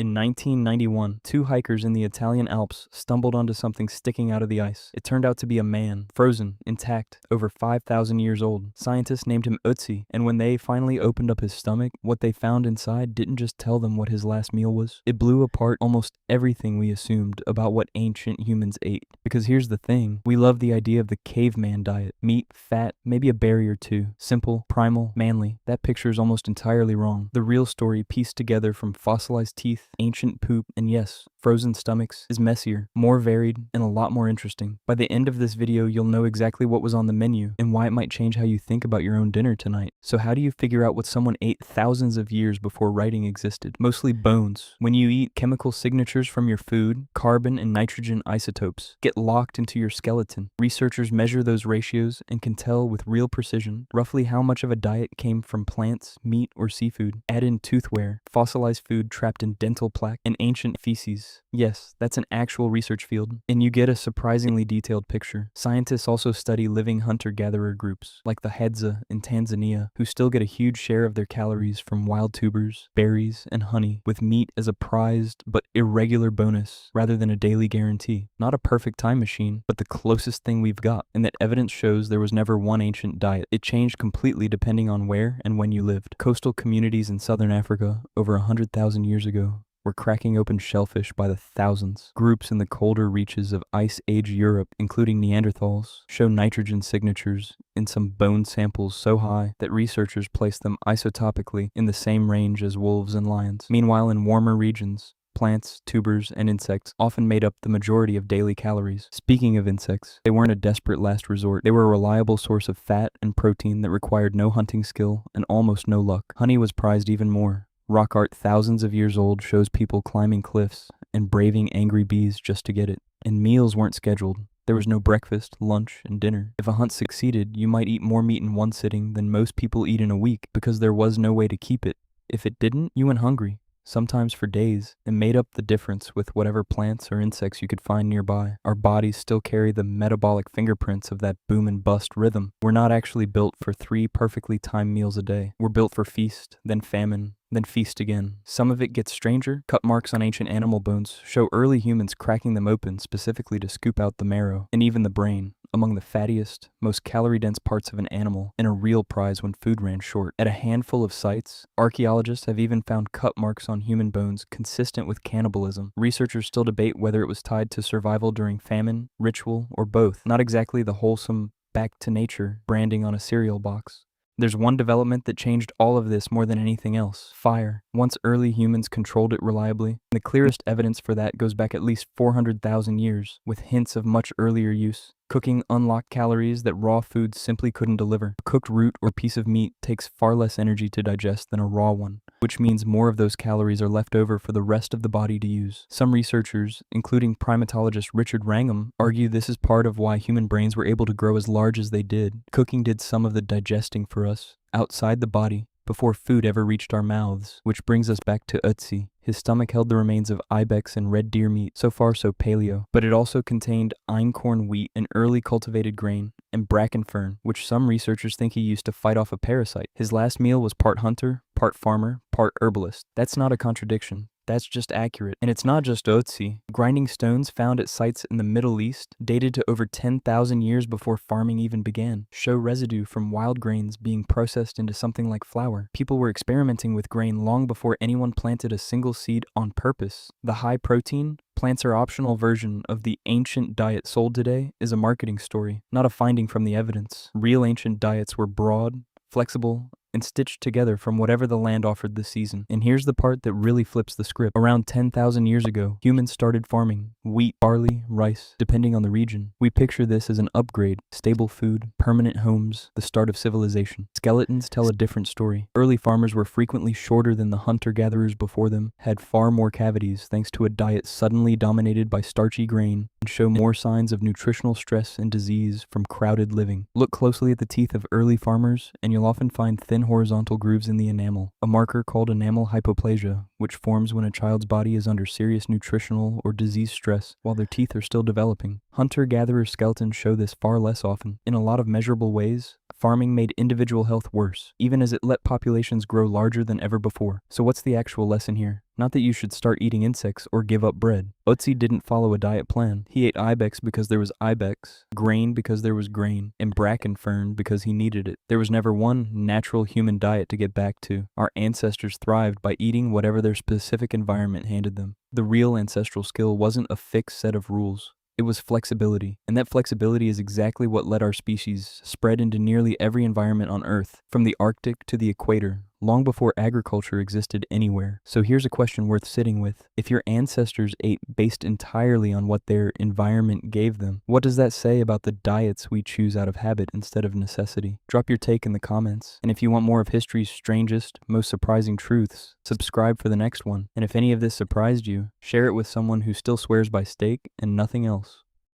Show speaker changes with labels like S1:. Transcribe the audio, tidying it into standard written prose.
S1: In 1991, two hikers in the Italian Alps stumbled onto something sticking out of the ice. It turned out to be a man, frozen, intact, over 5,000 years old. Scientists named him Ötzi, and when they finally opened up his stomach, what they found inside didn't just tell them what his last meal was. It blew apart almost everything we assumed about what ancient humans ate. Because here's the thing, we love the idea of the caveman diet. Meat, fat, maybe a berry or two. Simple, primal, manly. That picture is almost entirely wrong. The real story, pieced together from fossilized teeth, ancient poop, and yes, frozen stomachs, is messier, more varied, and a lot more interesting. By the end of this video, you'll know exactly what was on the menu and why it might change how you think about your own dinner tonight. So how do you figure out what someone ate thousands of years before writing existed? Mostly bones. When you eat, chemical signatures from your food, carbon and nitrogen isotopes, get locked into your skeleton. Researchers measure those ratios and can tell with real precision roughly how much of a diet came from plants, meat, or seafood. Add in tooth wear, fossilized food trapped in dental plaque, and ancient feces. Yes, that's an actual research field, and you get a surprisingly detailed picture. Scientists also study living hunter-gatherer groups, like the Hadza in Tanzania, who still get a huge share of their calories from wild tubers, berries, and honey, with meat as a prized but irregular bonus rather than a daily guarantee. Not a perfect time machine, but the closest thing we've got, and that evidence shows there was never one ancient diet. It changed completely depending on where and when you lived. Coastal communities in southern Africa over 100,000 years ago were cracking open shellfish by the thousands. Groups in the colder reaches of Ice Age Europe, including Neanderthals, show nitrogen signatures in some bone samples so high that researchers place them isotopically in the same range as wolves and lions. Meanwhile, in warmer regions, plants, tubers, and insects often made up the majority of daily calories. Speaking of insects, they weren't a desperate last resort. They were a reliable source of fat and protein that required no hunting skill and almost no luck. Honey was prized even more. Rock art thousands of years old shows people climbing cliffs and braving angry bees just to get it. And meals weren't scheduled. There was no breakfast, lunch, and dinner. If a hunt succeeded, you might eat more meat in one sitting than most people eat in a week because there was no way to keep it. If it didn't, you went hungry, sometimes for days, and made up the difference with whatever plants or insects you could find nearby. Our bodies still carry the metabolic fingerprints of that boom and bust rhythm. We're not actually built for 3 perfectly timed meals a day. We're built for feast, then famine, then feast again. Some of it gets stranger. Cut marks on ancient animal bones show early humans cracking them open specifically to scoop out the marrow, and even the brain, among the fattiest, most calorie-dense parts of an animal, and a real prize when food ran short. At a handful of sites, archaeologists have even found cut marks on human bones consistent with cannibalism. Researchers still debate whether it was tied to survival during famine, ritual, or both. Not exactly the wholesome back to nature branding on a cereal box. There's one development that changed all of this more than anything else: fire. Once early humans controlled it reliably, and the clearest evidence for that goes back at least 400,000 years, with hints of much earlier use. Cooking unlocked calories that raw foods simply couldn't deliver. A cooked root or piece of meat takes far less energy to digest than a raw one, which means more of those calories are left over for the rest of the body to use. Some researchers, including primatologist Richard Wrangham, argue this is part of why human brains were able to grow as large as they did. Cooking did some of the digesting for us, outside the body, before food ever reached our mouths. Which brings us back to Ötzi. His stomach held the remains of ibex and red deer meat, so far so paleo, but it also contained einkorn wheat, an early cultivated grain, and bracken fern, which some researchers think he used to fight off a parasite. His last meal was part hunter, part farmer, part herbalist. That's not a contradiction. That's just accurate. And it's not just Ötzi. Grinding stones found at sites in the Middle East, dated to over 10,000 years before farming even began, show residue from wild grains being processed into something like flour. People were experimenting with grain long before anyone planted a single seed on purpose. The high protein, plants are optional version of the ancient diet sold today is a marketing story, not a finding from the evidence. Real ancient diets were broad, flexible, and stitched together from whatever the land offered this season. And here's the part that really flips the script. Around 10,000 years ago, humans started farming wheat, barley, rice, depending on the region. We picture this as an upgrade: stable food, permanent homes, the start of civilization. Skeletons tell a different story. Early farmers were frequently shorter than the hunter-gatherers before them, had far more cavities thanks to a diet suddenly dominated by starchy grain, and show more signs of nutritional stress and disease from crowded living. Look closely at the teeth of early farmers, and you'll often find thin horizontal grooves in the enamel, a marker called enamel hypoplasia, which forms when a child's body is under serious nutritional or disease stress while their teeth are still developing. Hunter-gatherer skeletons show this far less often. In a lot of measurable ways, Farming made individual health worse, even as it let populations grow larger than ever before. So what's the actual lesson here? Not that you should start eating insects or give up bread. Ötzi didn't follow a diet plan. He ate ibex because there was ibex, grain because there was grain, and bracken fern because he needed it. There was never one natural human diet to get back to. Our ancestors thrived by eating whatever their specific environment handed them. The real ancestral skill wasn't a fixed set of rules. It was flexibility, and that flexibility is exactly what let our species spread into nearly every environment on Earth, from the Arctic to the equator, long before agriculture existed anywhere. So here's a question worth sitting with. If your ancestors ate based entirely on what their environment gave them, what does that say about the diets we choose out of habit instead of necessity? Drop your take in the comments. And if you want more of history's strangest, most surprising truths, subscribe for the next one. And if any of this surprised you, share it with someone who still swears by steak and nothing else.